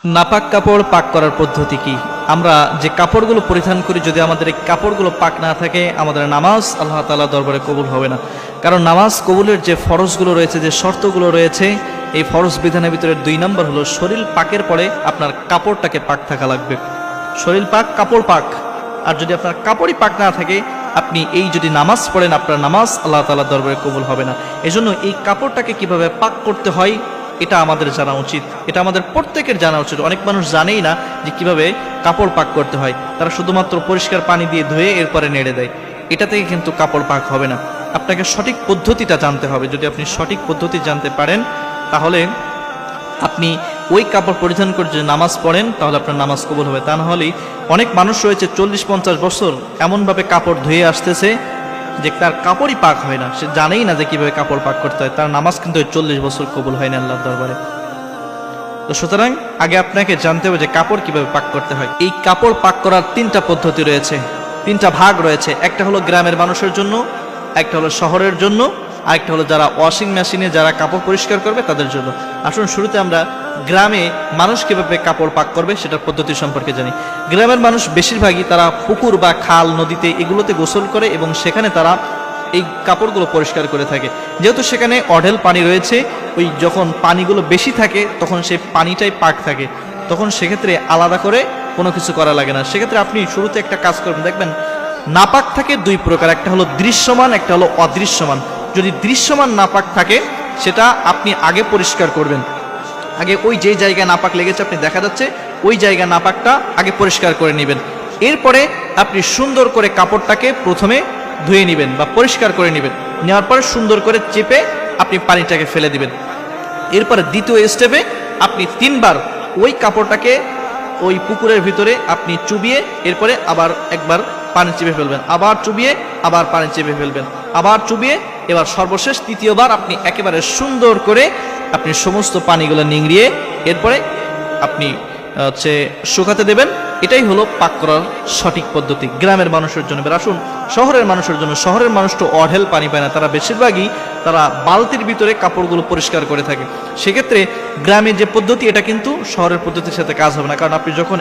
নাপাক কাপড় পাক করার পদ্ধতি কি? আমরা যে কাপড়গুলো পরিধান করি, যদি আমাদের এই কাপড়গুলো পাক না থাকে, আমাদের নামাজ আল্লাহ তাআলা দরবারে কবুল হবে না। কারণ নামাজ কবুলের যে ফরজগুলো রয়েছে, যে শর্তগুলো রয়েছে, এই ফরজ বিধানের ভিতরে 2 নম্বর হলো শরীর পাকের পরে আপনার কাপড়টাকে পাক থাকা লাগবে। শরীর পাক, কাপড় পাক। আর যদি আপনার কাপড়ই পাক না থাকে, আপনি এই যদি নামাজ পড়েন, আপনার নামাজ আল্লাহ তাআলা দরবারে কবুল হবে না। এজন্য এই কাপড়টাকে কিভাবে পাক করতে হয় এটা আমাদের জানা উচিত, এটা আমাদের প্রত্যেকের জানা উচিত। অনেক মানুষ জানেই না যে কিভাবে কাপড় পাক করতে হয়। তারা শুধুমাত্র পরিষ্কার পানি দিয়ে ধুয়ে এরপরে নেড়ে দেয়। এটা থেকে কিন্তু কাপড় পাক হবে না। আপনাকে সঠিক পদ্ধতিটা জানতে হবে। যদি আপনি সঠিক পদ্ধতি জানতে পারেন, তাহলে আপনি ওই কাপড় পরিধান করে যদি নামাজ পড়েন, তাহলে আপনার নামাজ কবুল হবে। তা না হলেই অনেক মানুষ রয়েছে 40-50 বছর এমনভাবে কাপড় ধুয়ে আসতেছে যে তার কাপড়ই পাক হয় না, সে জানেই না যে কিভাবে কাপড় পাক করতে হয়। তার নামাজ কিন্তু 40 বছর কবুল হয় না আল্লাহর দরবারে। তো সুতরাং আগে আপনাকে জানতে হবে যে কাপড় কিভাবে পাক করতে হয়। এই কাপড় পাক করার 3টা পদ্ধতি রয়েছে, 3টা ভাগ রয়েছে। একটা হলো গ্রামের মানুষের জন্য, একটা হলো শহরের জন্য, আরেকটা হলো যারা ওয়াশিং মেশিনে যারা কাপড় পরিষ্কার করবে তাদের জন্য। আসুন শুরুতে আমরা গ্রামে মানুষ কিভাবে কাপড় পাক করবে সেটার পদ্ধতি সম্পর্কে জানি। গ্রামের মানুষ বেশিরভাগই তারা পুকুর বা খাল, নদীতে এগুলোতে গোসল করে এবং সেখানে তারা এই কাপড়গুলো পরিষ্কার করে থাকে। যেহেতু সেখানে অঢেল পানি রয়েছে, ওই যখন পানিগুলো বেশি থাকে তখন সেই পানিটাই পাক থাকে, তখন সেক্ষেত্রে আলাদা করে কোনো কিছু করা লাগে না। সেক্ষেত্রে আপনি শুরুতে একটা কাজ করবেন, দেখবেন নাপাক থাকে 2 প্রকার, একটা হলো দৃশ্যমান, একটা হলো অদৃশ্যমান। যদি দৃশ্যমান নাপাক থাকে সেটা আপনি আগে পরিষ্কার করবেন। আগে ওই যে জায়গায় নাপাক লেগেছে আপনি দেখা যাচ্ছে ওই জায়গা নাপাকটা আগে পরিষ্কার করে নেবেন। এরপরে আপনি সুন্দর করে কাপড়টাকে প্রথমে ধুয়ে নেবেন বা পরিষ্কার করে নেবেন। নেওয়ার পরে সুন্দর করে চেপে আপনি পানিটাকে ফেলে দিবেন। এরপরে দ্বিতীয় স্টেপে আপনি 3 বার ওই কাপড়টাকে ওই পুকুরের ভিতরে আপনি চুবিয়ে এরপরে আবার একবার পানি চেপে ফেলবেন, আবার চুবিয়ে আবার পানি চেপে ফেলবেন, আবার চুবিয়ে, এবার সর্বশেষ 3য়বার আপনি একেবারে সুন্দর করে আপনি সমস্ত পানিগুলো নিংড়িয়ে এরপরে আপনি শুকাতে দেবেন। এটাই হলো পাক করার সঠিক পদ্ধতি গ্রামের মানুষের জন্য। এবার আসুন শহরের মানুষের জন্য। শহরের মানুষ তো অঢেল পানি পায় না, তারা বেশিরভাগই তারা বালতির ভিতরে কাপড়গুলো পরিষ্কার করে থাকে। সেক্ষেত্রে গ্রামের যে পদ্ধতি এটা কিন্তু শহরের পদ্ধতির সাথে কাজ হবে না। কারণ আপনি যখন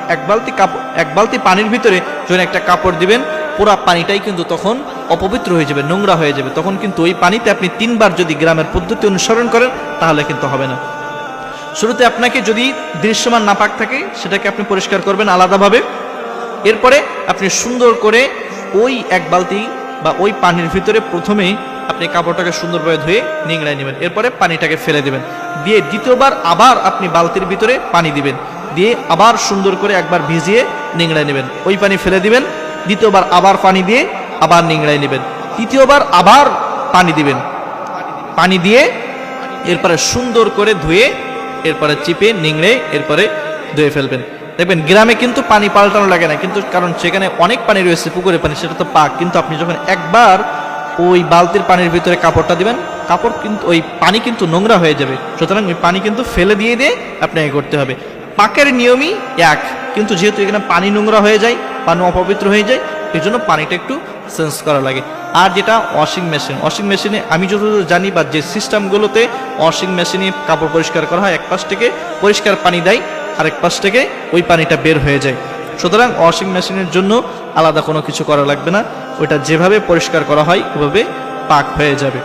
এক বালতি পানির ভিতরে যখন একটা কাপড় দিবেন, পুরা পানিটাই কিন্তু তখন অপবিত্র হয়ে যাবে, নোংরা হয়ে যাবে। তখন কিন্তু ওই পানিতে আপনি 3 বার যদি গ্রামের পদ্ধতি অনুসরণ করেন তাহলে কিন্তু হবে না। শুরুতে আপনাকে যদি দৃশ্যমান নাপাক থাকে সেটাকে আপনি পরিষ্কার করবেন আলাদাভাবে। এরপরে আপনি সুন্দর করে ওই 1 বালতি বা ওই পানির ভিতরে প্রথমে আপনি কাপড়টাকে সুন্দরভাবে ধুয়ে নিংড়াই নেবেন। এরপরে পানিটাকে ফেলে দেবেন, দিয়ে 2য়বার আবার আপনি বালতির ভিতরে পানি দিবেন, দিয়ে আবার সুন্দর করে একবার ভিজিয়ে নিংড়াই নেবেন। ওই পানি ফেলে দিবেন, 2য়বার আবার পানি দিয়ে আবার নিংড়াই নেবেন, 3য়বার আবার পানি দিবেন। পানি দিয়ে এরপরে সুন্দর করে ধুয়ে এরপরে চিপে নিংড়ে এরপরে ধুয়ে ফেলবেন। দেখবেন গ্রামে কিন্তু পানি পাল্টানো লাগে না, কিন্তু কারণ সেখানে অনেক পানি রয়েছে, পুকুরের পানি, সেটা তো পাক। কিন্তু আপনি যখন একবার ওই বালতির পানির ভিতরে কাপড়টা দিবেন, কাপড় কিন্তু ওই পানি কিন্তু নোংরা হয়ে যাবে। সুতরাং ওই পানি কিন্তু ফেলে দিয়ে আপনাকে করতে হবে। পাকের নিয়মই এক, কিন্তু যেহেতু এখানে পানি নোংরা হয়ে যায়, পানি অপবিত্র হয়ে যায়, এই জন্য পানিটা একটু চেঞ্জ করা লাগে। আর যেটা ওয়াশিং মেশিনে আমি যতদূর জানি বা যে সিস্টেমগুলোতে ওয়াশিং মেশিনে কাপড় পরিষ্কার করা হয়, এক পাশ থেকে পরিষ্কার পানি দেয়, আরেক পাশ থেকে ওই পানিটা বের হয়ে যায়। সুতরাং ওয়াশিং মেশিনের জন্য আলাদা কোনো কিছু করা লাগবে না, ওইটা যেভাবে পরিষ্কার করা হয় ওভাবে পাক হয়ে যাবে।